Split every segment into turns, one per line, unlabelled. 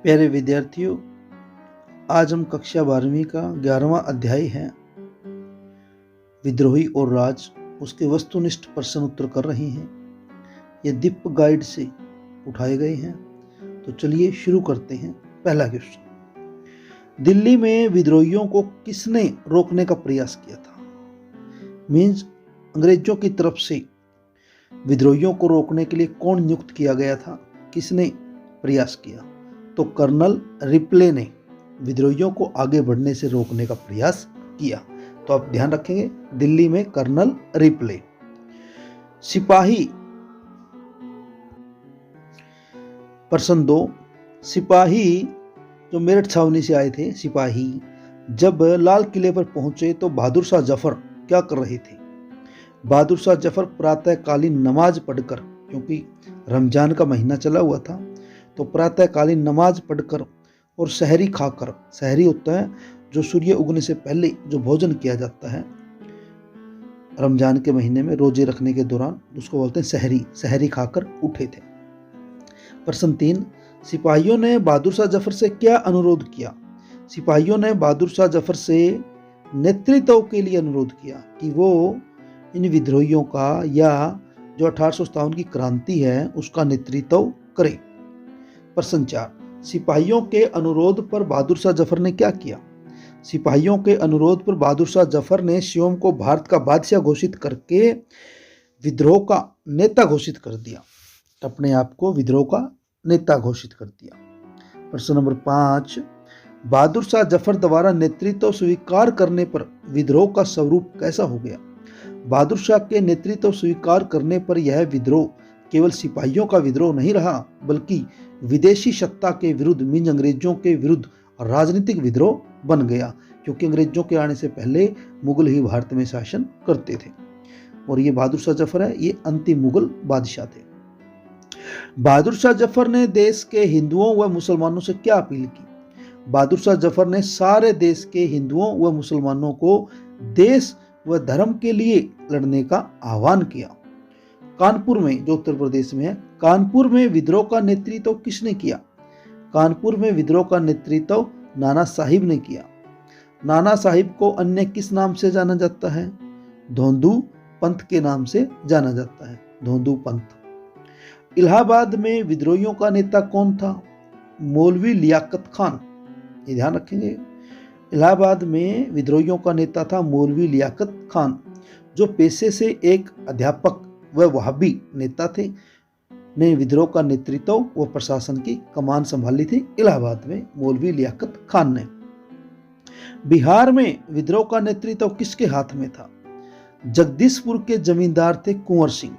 प्यारे विद्यार्थियों, आज हम कक्षा 12वीं का 11वां अध्याय है विद्रोही और राज, उसके वस्तुनिष्ठ प्रश्न उत्तर कर रहे हैं। ये दीप गाइड से उठाए गए हैं। तो चलिए शुरू करते हैं। पहला क्वेश्चन, दिल्ली में विद्रोहियों को किसने रोकने का प्रयास किया था? मीन्स अंग्रेजों की तरफ से विद्रोहियों को रोकने के लिए कौन नियुक्त किया गया था, किसने प्रयास किया? तो कर्नल रिप्ले ने विद्रोहियों को आगे बढ़ने से रोकने का प्रयास किया। तो आप ध्यान रखेंगे, दिल्ली में कर्नल रिप्ले। सिपाही, प्रश्न 2, सिपाही जो मेरठ छावनी से आए थे, सिपाही जब लाल किले पर पहुंचे तो बहादुर शाह जफर क्या कर रहे थे? बहादुर शाह जफर प्रातःकालीन नमाज पढ़कर, क्योंकि रमजान का महीना चला हुआ था, तो प्रातःकालीन नमाज पढ़कर और सहरी खाकर, सहरी होता है जो सूर्य उगने से पहले जो भोजन किया जाता है रमजान के महीने में रोजे रखने के दौरान, उसको बोलते हैं सहरी, सहरी खाकर उठे थे। प्रश्न 3, सिपाहियों ने बहादुर शाह जफर से क्या अनुरोध किया? सिपाहियों ने बहादुर शाह जफर से नेतृत्व के लिए अनुरोध किया कि वो इन विद्रोहियों का या जो 1857 की क्रांति है उसका नेतृत्व करे। प्रश्न 4, सिपाहियों के अनुरोध पर बहादुर शाह जफर ने क्या किया? सिपाहियों के अनुरोध पर बहादुर शाह जफर ने स्वयं को भारत का बादशाह घोषित करके विद्रोह का नेता घोषित कर दिया, अपने आप को विद्रोह का नेता घोषित कर दिया। प्रश्न नंबर 5, बहादुर शाह जफर द्वारा नेतृत्व स्वीकार करने पर विद्रोह का स्वरूप कैसा हो गया? बहादुर शाह के नेतृत्व स्वीकार करने पर यह विद्रोह केवल सिपाहियों का विद्रोह नहीं रहा, बल्कि विदेशी सत्ता के विरुद्ध, मीन अंग्रेजों के विरुद्ध राजनीतिक विद्रोह बन गया, क्योंकि अंग्रेजों के आने से पहले मुगल ही भारत में शासन करते थे। और ये बहादुर शाह जफर है, ये अंतिम मुगल बादशाह थे। बहादुर शाह जफर ने देश के हिंदुओं व मुसलमानों से क्या अपील की? बहादुर शाह जफर ने सारे देश के हिंदुओं व मुसलमानों को देश व धर्म के लिए लड़ने का आह्वान किया। कानपुर में, जो उत्तर प्रदेश में है, कानपुर में विद्रोह का नेतृत्व किसने किया? कानपुर में विद्रोह का नेतृत्व नाना साहिब ने किया। नाना साहिब को अन्य किस नाम से जाना जाता है? धोंदू पंथ के नाम से जाना जाता है, धोंदू पंथ। इलाहाबाद में विद्रोहियों का नेता कौन था? मौलवी लियाकत खान। ये ध्यान रखेंगे, इलाहाबाद में विद्रोहियों का नेता था मौलवी लियाकत खान, जो पेशे से एक अध्यापक व वहाबी नेता थे। ने विद्रोह का नेतृत्व व प्रशासन की कमान संभाली थी इलाहाबाद में मौलवी लियाकत खान ने। बिहार में विद्रोह का नेतृत्व किसके हाथ में था? जगदीशपुर के जमींदार थे कुंवर सिंह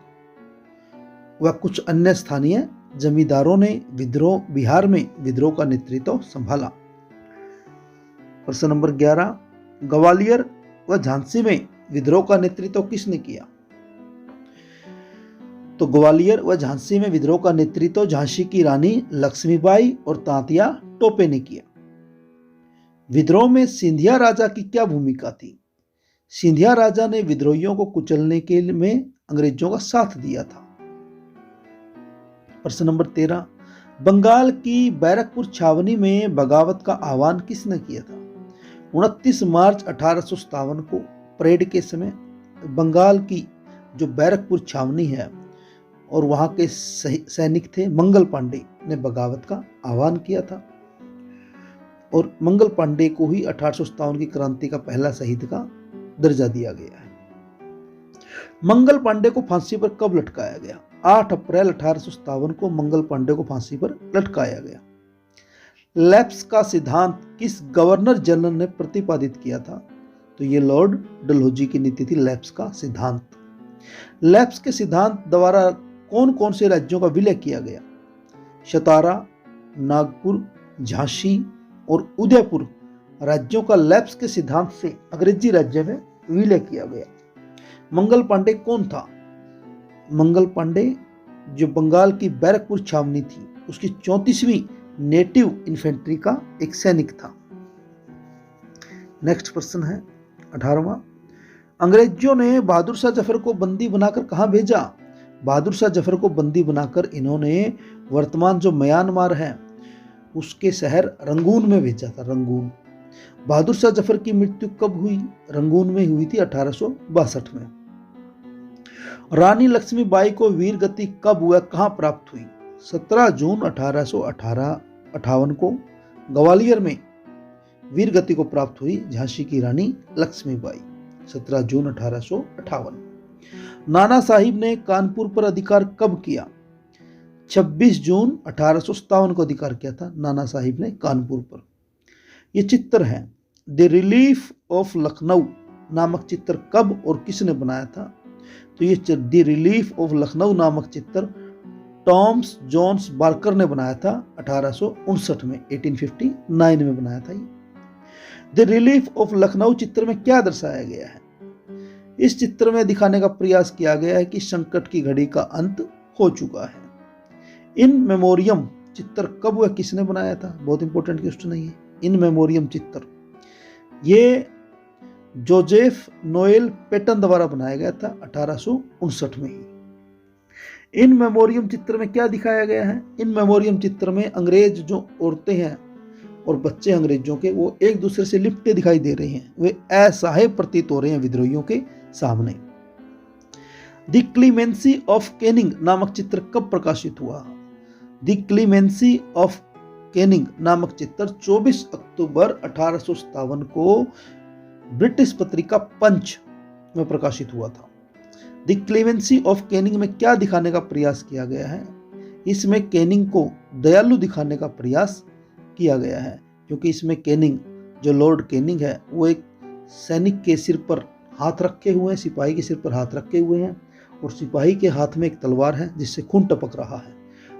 व कुछ अन्य स्थानीय जमींदारों ने बिहार में विद्रोह का नेतृत्व संभाला। प्रश्न नंबर 11, ग्वालियर व झांसी में विद्रोह का नेतृत्व किसने किया? तो ग्वालियर व झांसी में विद्रोह का नेतृत्व झांसी की रानी लक्ष्मीबाई और तांतिया टोपे ने किया। विद्रोह में सिंधिया राजा की क्या भूमिका थी? सिंधिया राजा ने विद्रोहियों को कुचलने के लिए में अंग्रेजों का साथ दिया था। प्रश्न नंबर 13, बंगाल की बैरकपुर छावनी में बगावत का आह्वान किसने किया था? 29 मार्च 1857 को परेड के समय बंगाल की जो बैरकपुर छावनी है और वहां के सैनिक थे मंगल पांडे ने बगावत का आह्वान किया था। और मंगल पांडे को ही 1857 की क्रांति का पहला शहीद का दर्जा दिया गया है। मंगल पांडे को फांसी पर कब लटकाया गया? 8 अप्रैल 1857 को मंगल पांडे को फांसी पर लटकाया गया। लैप्स का सिद्धांत किस गवर्नर जनरल ने प्रतिपादित किया था? तो ये लॉर्ड डलहौजी की नीति थी, लैप्स का सिद्धांत। लैप्स के सिद्धांत द्वारा कौन कौन से राज्यों का विलय किया गया? सतारा, नागपुर, झांसी और उदयपुर राज्यों का लैप्स के सिद्धांत से अंग्रेजी राज्य में विलय किया गया। मंगल पांडे कौन था? मंगल पांडे जो बंगाल की बैरकपुर छावनी थी उसकी 34वीं नेटिव इन्फेंट्री का एक सैनिक था। नेक्स्ट प्रश्न है 18वां, अंग्रेजों ने बहादुर शाह जफर को बंदी बनाकर कहां भेजा? बहादुर शाह जफर को बंदी बनाकर इन्होंने वर्तमान जो म्यांमार है उसके शहर रंगून में भेजा था, रंगून। बहादुर शाह जफर की मृत्यु कब हुई? रंगून में हुई थी 1862 में। रानी लक्ष्मीबाई को वीर गति कब हुआ, कहां प्राप्त हुई? 17 जून 1858 को ग्वालियर में वीर गति को प्राप्त हुई झांसी की रानी लक्ष्मीबाई, 17 जून 1858। नाना साहिब ने कानपुर पर अधिकार कब किया? 26 जून 1857 को अधिकार किया था नाना साहिब ने कानपुर पर। यह चित्र है द रिलीफ ऑफ लखनऊ नामक चित्र कब और किसने बनाया था? तो ये द रिलीफ ऑफ लखनऊ नामक चित्र टॉम्स जोन्स बार्कर ने बनाया था 1859 में, 1859 में बनाया था। द रिलीफ ऑफ लखनऊ चित्र में क्या दर्शाया गया है? इस चित्र में दिखाने का प्रयास किया गया है कि संकट की घड़ी का अंत हो चुका है। इन मेमोरियम चित्र कब व किसने बनाया था? बहुत इंपॉर्टेंट क्वेश्चन है ये। इन मेमोरियम चित्र ये जोसेफ नोएल पेटन द्वारा बनाया गया था 1859 में ही। इन मेमोरियम चित्र में क्या दिखाया गया है? इन मेमोरियम चित्र में अंग्रेज जो औरतें हैं और बच्चे अंग्रेजों के, वो एक दूसरे से लिपटे दिखाई दे रहे हैं, वे असहाय प्रतीत हो रहे हैं विद्रोहियों के सामने। द क्लीमेंसी ऑफ कैनिंग नामक चित्र कब प्रकाशित हुआ? द क्लीमेंसी ऑफ कैनिंग नामक चित्र 24 अक्टूबर 1857 को ब्रिटिश पत्रिका पंच में प्रकाशित हुआ था। द क्लीमेंसी ऑफ कैनिंग में क्या दिखाने का प्रयास किया गया है? इसमें कैनिंग को दयालु दिखाने का प्रयास किया गया है, क्योंकि इसमें कैनिंग, जो लॉर्ड कैनिंग है, वो एक सैनिक के सिर पर हाथ रखे हुए हैं, सिपाही के सिर पर हाथ रखे हुए हैं, और सिपाही के हाथ में एक तलवार है जिससे खून टपक रहा है।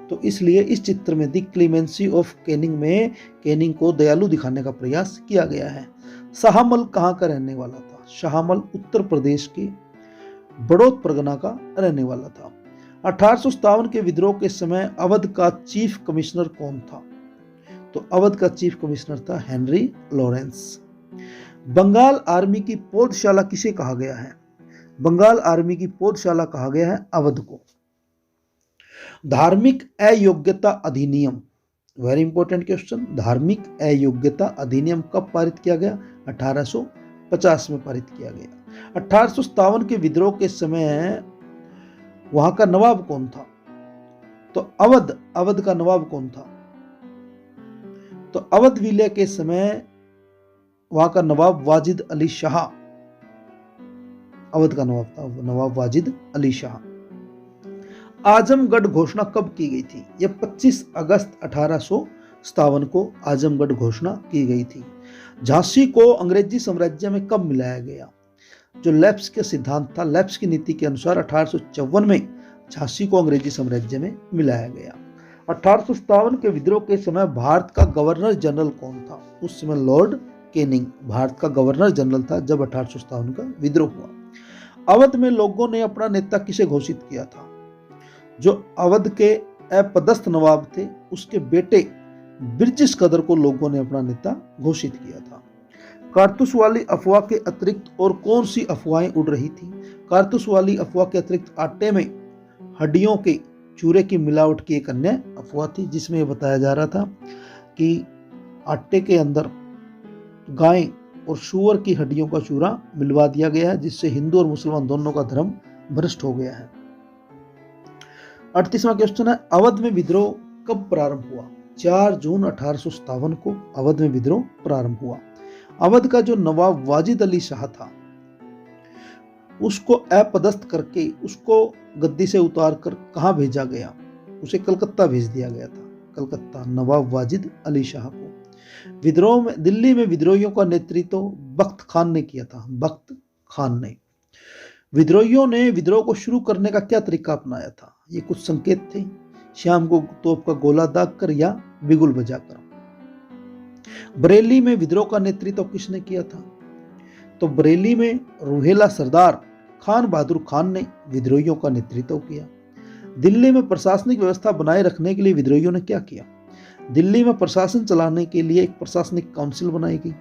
तो इसलिए इस चित्र में द क्लीमेंसी ऑफ कैनिंग में कैनिंग को दयालु दिखाने का प्रयास किया गया है। शाहमल कहाँ का रहने वाला था? शाहमल उत्तर प्रदेश के बड़ौद परगना का रहने वाला था। 1857 के विद्रोह के समय अवध का चीफ कमिश्नर कौन था? तो अवध का चीफ कमिश्नर था हेनरी लॉरेंस। बंगाल आर्मी की पौधशाला किसे कहा गया है? बंगाल आर्मी की पौधशाला कहा गया है अवध को। धार्मिक अयोग्यता अधिनियम, वेरी इंपॉर्टेंट क्वेश्चन। धार्मिक अयोग्यता अधिनियम कब पारित किया गया? 1850 में पारित किया गया। 1857 के विद्रोह के समय वहां का नवाब कौन था? तो अवध का नवाब कौन था? तो अवध विलय के समय वहां का नवाब वाजिद अली शाह, अवध का नवाब था नवाब वाजिद अली शाह। आजमगढ़ घोषणा कब की गई थी? यह 25 अगस्त 1857 को आजमगढ़ घोषणा की गई थी। झांसी को अंग्रेजी साम्राज्य में कब मिलाया गया? जो लेप्स के सिद्धांत था, लेप्स की नीति के अनुसार 1854 में झांसी को अंग्रेजी साम्राज्य में मिलाया गया। 1857 के विद्रोह के समय भारत का गवर्नर जनरल कौन था? उस समय लॉर्ड कैनिंग भारत का गवर्नर जनरल था जब 1857 का विद्रोह हुआ। अवध में लोगों ने अपना नेता किसे घोषित किया था? जो अवध के अपदस्थ नवाब थे, उसके बेटे ब्रिटिश कदर को लोगों ने अपना नेता घोषित किया था। कारतूस वाली अफवाह के अतिरिक्त और कौन सी अफवाहें उड़ रही थी? कारतूस वाली अफवाह के अतिरिक्त आटे में हड्डियों के चूरे की मिलावट की एक अन्य अफवाह थी, जिसमें यह बताया जा रहा था कि आटे के अंदर गाय और सूअर की हड्डियों का चूरा मिलवा दिया गया है, जिससे हिंदू और मुसलमान दोनों का धर्म भ्रष्ट हो गया है। 38वां क्वेश्चन है, अवध में विद्रोह कब प्रारंभ हुआ? 4 जून 1857 को अवध में विद्रोह प्रारंभ हुआ। अवध का जो नवाब वाजिद अली शाह था, उसको अपदस्थ करके उसको गद्दी से उतार कर कहां भेजा गया? उसे कलकत्ता भेज दिया गया था, कलकत्ता, नवाब वाजिद अली शाह को। विद्रोह में दिल्ली में विद्रोहियों का नेतृत्व बख्त खान ने किया था, बख्त खान ने। विद्रोहियों ने विद्रोह को शुरू करने का क्या तरीका अपनाया था? ये कुछ संकेत थे, शाम को तोप का गोला दागकर या बिगुल बजाकर। बरेली में विद्रोह का नेतृत्व किसने किया था? तो बरेली में रूहेला सरदार खान बहादुर खान ने विद्रोहियों का नेतृत्व किया। दिल्ली में प्रशासनिक व्यवस्था बनाए रखने के लिए विद्रोहियों ने क्या किया? दिल्ली में प्रशासन चलाने के लिए एक प्रशासनिक काउंसिल बनाई गई,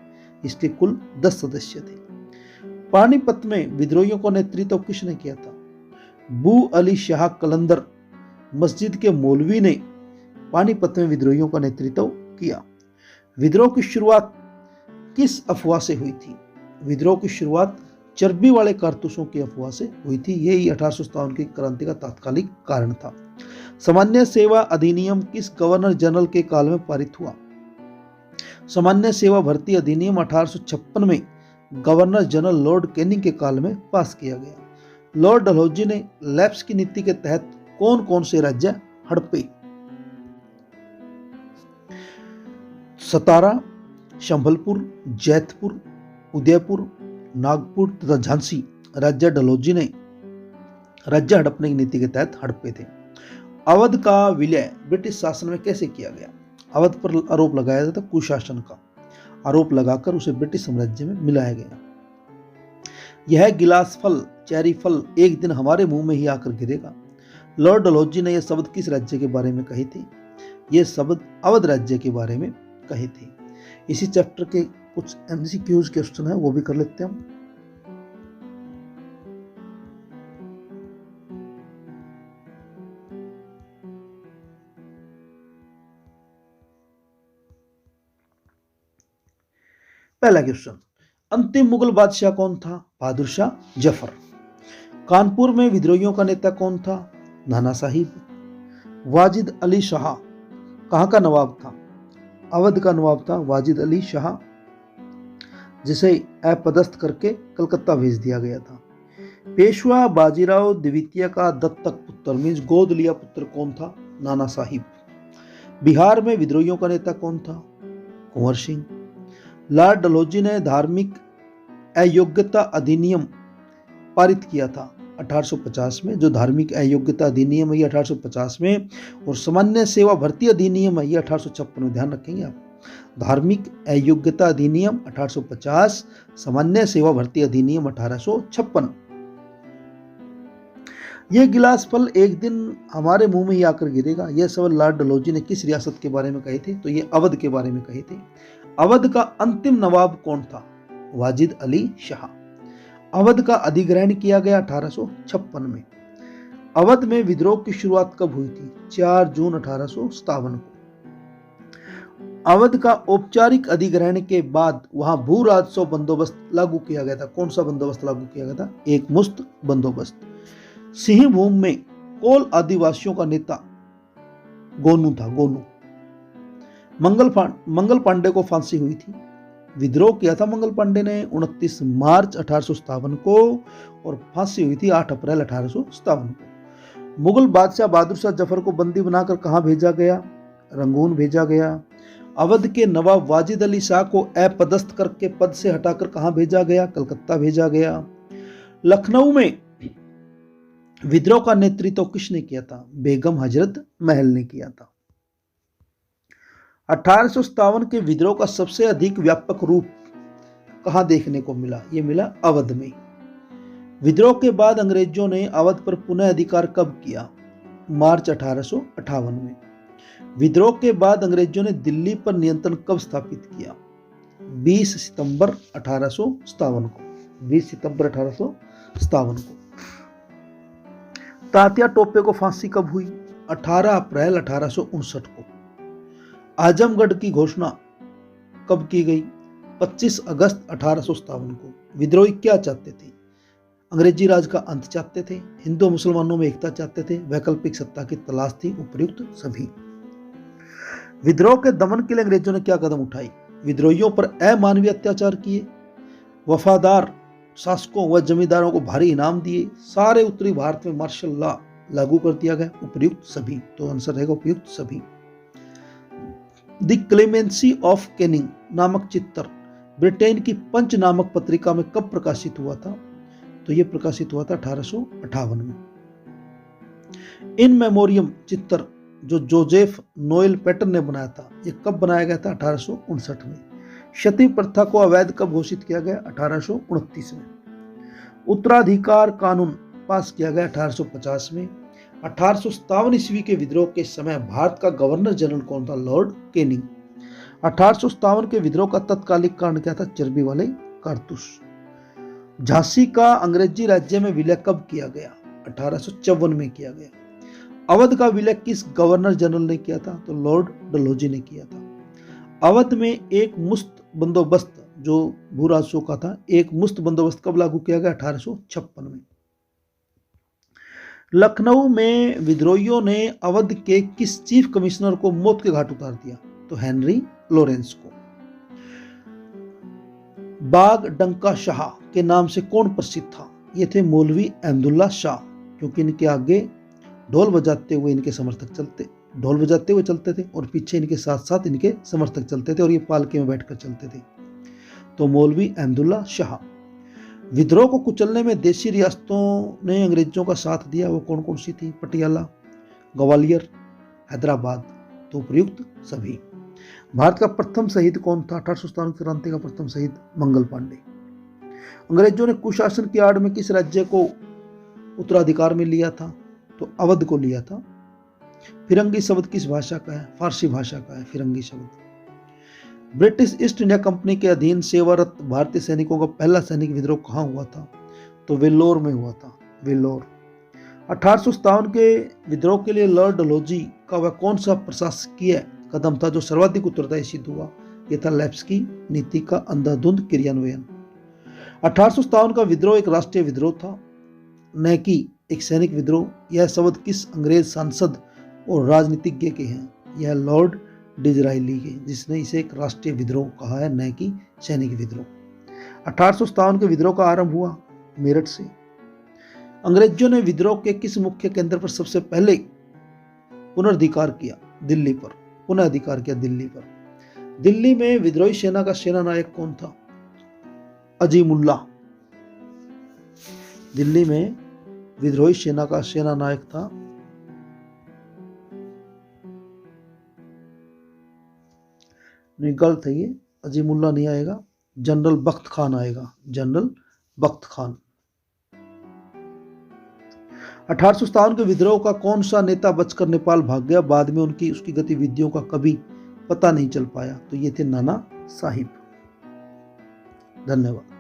इसके कुल 10 सदस्य थे। पानीपत में विद्रोहियों का नेतृत्व किसने किया था? बू अली शाह कलंदर मस्जिद के मौलवी ने पानीपत में विद्रोहियों का नेतृत्व किया। विद्रोह की शुरुआत किस अफवाह से हुई थी? विद्रोह की शुरुआत चर्बी वाले कारतूसों की अफवाह से हुई थी। यही 1857 की क्रांति का तात्कालिक कारण था। सामान्य सेवा अधिनियम किस गवर्नर जनरल के काल में पारित हुआ? सामान्य सेवा भर्ती अधिनियम 1856 में गवर्नर जनरल लॉर्ड कैनिंग के काल में पास किया गया। लॉर्ड डलहौजी ने लैप्स की नीति के तहत कौन कौन से राज्य हड़पे? सतारा, संबलपुर, जैतपुर, उदयपुर, नागपुर तथा झांसी राज्य डलहौजी ने राज्य हड़पने की नीति के तहत हड़पे थे। अवध का विलय ब्रिटिश शासन में कैसे किया गया? अवध पर आरोप लगाया गया था कुशासन का, आरोप लगाकर उसे ब्रिटिश साम्राज्य में मिलाया गया। यह गिलास फल, चेरी फल एक दिन हमारे मुंह में ही आकर गिरेगा। लॉर्ड डलहौजी ने यह शब्द किस राज्य के बारे में कहे थे? यह शब्द अवध राज्य के बारे में कहे थे। इसी चैप्टर के कुछ एमसीक्यूज क्वेश्चन है, वो भी कर लेते हैं हम। पहला क्वेश्चन, अंतिम मुगल बादशाह कौन था? बहादुर शाह जफर। कानपुर में विद्रोहियों का नेता कौन था? नाना साहिब। वाजिद अली शाह कहां का नवाब था? अवध का नवाब था वाजिद अली शाह, जिसे अपदस्थ करके कलकत्ता भेज दिया गया था। पेशवा बाजीराव द्वितीय का दत्तक पुत्र मीन्स गोद लिया पुत्र कौन था? नाना साहिब। बिहार में विद्रोहियों का नेता कौन था? कुंवर सिंह। लॉर्ड डलहौजी ने धार्मिक अयोग्यता अधिनियम पारित किया था 1850 में। जो धार्मिक अयोग्यता अधिनियम है 1850 में, और सामान्य सेवा भर्ती अधिनियम है 1856 में। ध्यान रखेंगे आप, धार्मिक अयोग्यता अधिनियम 1850, सामान्य सेवा भर्ती अधिनियम 1856। यह गिलास फल एक दिन हमारे मुंह में ही आकर गिरेगा, यह सवाल लॉर्ड डलहौजी ने किस रियासत के बारे में कहे थे? तो ये अवध के बारे में कहे थे। अवध का अंतिम नवाब कौन था? वाजिद अली शाह। अवध का अधिग्रहण किया गया 1856 में। अवध में विद्रोह की शुरुआत कब हुई थी? 4 जून 1857 को। अवध का औपचारिक अधिग्रहण के बाद वहां भू राजस्व बंदोबस्त लागू किया गया था। कौन सा बंदोबस्त लागू किया गया था? एक मुश्त बंदोबस्त। सिंहभूम में कोल आदिवासियों का नेता गोनू था, गोनू। मंगल पांडे को फांसी हुई थी। विद्रोह किया था मंगल पांडे ने 29 मार्च 1857 को, और फांसी हुई थी 8 अप्रैल 1857 को। मुगल बादशाह बहादुर शाह जफर को बंदी बनाकर कहां भेजा गया? रंगून भेजा गया। अवध के नवाब वाजिद अली शाह को अपदस्थ करके पद से हटाकर कहां भेजा गया? कलकत्ता भेजा गया। लखनऊ में विद्रोह का नेतृत्व किसने किया था? बेगम हजरत महल ने किया था। 1857 के विद्रोह का सबसे अधिक व्यापक रूप कहां देखने को मिला? यह मिला अवध में। विद्रोह के बाद अंग्रेजों ने अवध पर पुनः अधिकार कब किया? मार्च 1858 में। विद्रोह के बाद अंग्रेजों ने दिल्ली पर नियंत्रण कब स्थापित किया? 20 सितंबर 1857 को। 20 सितंबर 1857 को। तात्या टोपे को फांसी कब हुई? 18 अप्रैल 1859 को। आजमगढ़ की घोषणा कब की गई? 25 अगस्त 1857 को। विद्रोही क्या चाहते थे? अंग्रेजी राज का अंत चाहते थे, हिंदू मुसलमानों में एकता चाहते थे, वैकल्पिक सत्ता की तलाश थी, उपयुक्त सभी। विद्रोह के दमन के लिए अंग्रेजों ने क्या कदम उठाए? विद्रोहियों पर अमानवीय अत्याचार किए, वफादार शासकों व जमींदारों को भारी इनाम दिए, सारे उत्तरी भारत में मार्शल लॉ लागू कर दिया गया, उपयुक्त सभी। तो आंसर रहेगा उपयुक्त सभी। द क्लेमेंसी ऑफ कैनिंग नामक चित्र ब्रिटेन की पंच नामक पत्रिका में कब प्रकाशित हुआ था? तो यह प्रकाशित हुआ था 1858 में। इन मेमोरियम चित्र जो जोसेफ नोएल पैटर्न ने बनाया था, यह कब बनाया गया था? 1859 में। सती प्रथा को अवैध कब घोषित किया गया? 1829 में। उत्तराधिकार कानून पास किया गया 1850 में। 1857 ईस्वी के विद्रोह के समय भारत का गवर्नर जनरल कौन था? Lord Canning. 1857 के विद्रोह का तत्कालिक कारण क्या था? चर्बी वाले कारतूस। झांसी का अंग्रेजी राज्य में विलय कब किया गया? 1854 में किया गया। अवध का विलय किस गवर्नर जनरल ने किया था? तो लॉर्ड डलहौजी ने किया था। अवध में एक मुस्त बंदोबस्त जो भूराजस्व का था, एक मुस्त बंदोबस्त कब लागू किया गया? 1856 में। लखनऊ में विद्रोहियों ने अवध के किस चीफ कमिश्नर को मौत के घाट उतार दिया? तो हेनरी लॉरेंस को। बाग डंका शाह के नाम से कौन प्रसिद्ध था? ये थे मौलवी अहमदुल्ला शाह, क्योंकि इनके आगे ढोल बजाते हुए चलते थे और पीछे इनके साथ साथ इनके समर्थक चलते थे और ये पालके में बैठकर चलते थे। तो मौलवी अहमदुल्ला शाह। विद्रोह को कुचलने में देशी रियासतों ने अंग्रेजों का साथ दिया, वो कौन कौन सी थी? पटियाला, ग्वालियर, हैदराबाद। तो उपयुक्त सभी। भारत का प्रथम शहीद कौन था? 1857 की क्रांति का प्रथम शहीद मंगल पांडे। अंग्रेजों ने कुशासन की आड़ में किस राज्य को उत्तराधिकार में लिया था? तो अवध को लिया था। फिरंगी शब्द किस भाषा का है? फारसी भाषा का है फिरंगी शब्द। ब्रिटिश ईस्ट इंडिया कंपनी के अधीन सेवारत भारतीय सैनिकों का पहला सैनिक विद्रोह कहाँ हुआ था? तो वेल्लोर में हुआ था, वेल्लोर। 1857 के विद्रोह के लिए लॉर्ड डलहौजी का वह कौन सा प्रशासकीय कदम था जो सर्वाधिक उत्तरदायी सिद्ध हुआ? यह था लेप्स्की नीति का अंधाधुंध क्रियान्वयन। 1857 का विद्रोह एक राष्ट्रीय विद्रोह था, न कि एक सैनिक विद्रोह। यह शब्द किस अंग्रेज सांसद और राजनीतिज्ञ के हैं? यह लॉर्ड डिजराइली के, जिसने इसे एक राष्ट्रीय विद्रोह कहा है, न कि सैनिक विद्रोह। 1857 के विद्रोह का आरंभ हुआ मेरठ से। अंग्रेजों ने विद्रोह के किस मुख्य केंद्र पर सबसे पहले पुनर्धिकार किया? दिल्ली पर पुनर्धिकार किया, दिल्ली पर। दिल्ली में विद्रोही सेना का सेनानायक कौन था? अजीमुल्ला। दिल्ली में विद्रोही सेना का सेनानायक था नहीं, गलत है ये, अजीमुल्ला नहीं आएगा, जनरल बख्त खान आएगा, जनरल बख्त खान। 1857 के विद्रोह का कौन सा नेता बचकर नेपाल भाग गया? बाद में उसकी गतिविधियों का कभी पता नहीं चल पाया। तो ये थे नाना साहिब। धन्यवाद।